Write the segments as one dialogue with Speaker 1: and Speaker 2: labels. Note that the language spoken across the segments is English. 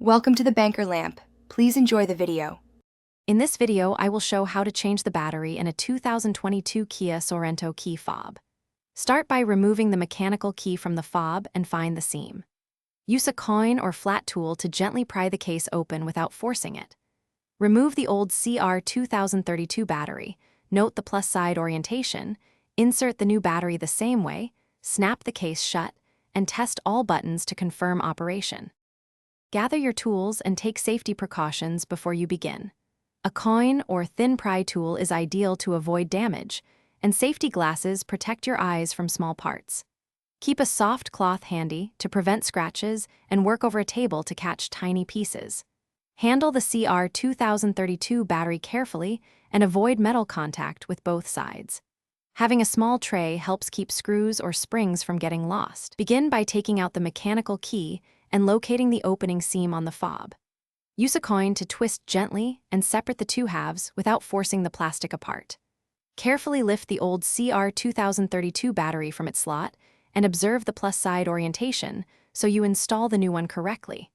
Speaker 1: Welcome to the Banker Lamp. Please enjoy the video.
Speaker 2: In this video, I will show how to change the battery in a 2022 Kia Sorento key fob. Start by removing the mechanical key from the fob and find the seam. Use a coin or flat tool to gently pry the case open without forcing it. Remove the old CR 2032 battery, note the plus side orientation, insert the new battery the same way, snap the case shut, and test all buttons to confirm operation. Gather your tools and take safety precautions before you begin. A coin or thin pry tool is ideal to avoid damage, and safety glasses protect your eyes from small parts. Keep a soft cloth handy to prevent scratches and work over a table to catch tiny pieces. Handle the CR 2032 battery carefully and avoid metal contact with both sides. Having a small tray helps keep screws or springs from getting lost. Begin by taking out the mechanical key and locating the opening seam on the fob. Use a coin to twist gently and separate the two halves without forcing the plastic apart. Carefully lift the old CR 2032 battery from its slot and observe the plus side orientation so you install the new one correctly.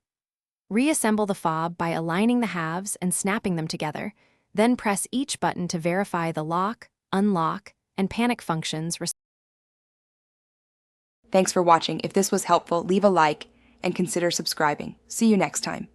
Speaker 2: Reassemble the fob by aligning the halves and snapping them together, then press each button to verify the lock, unlock, and panic functions.
Speaker 1: Thanks for watching. If this was helpful, leave a like and consider subscribing. See you next time.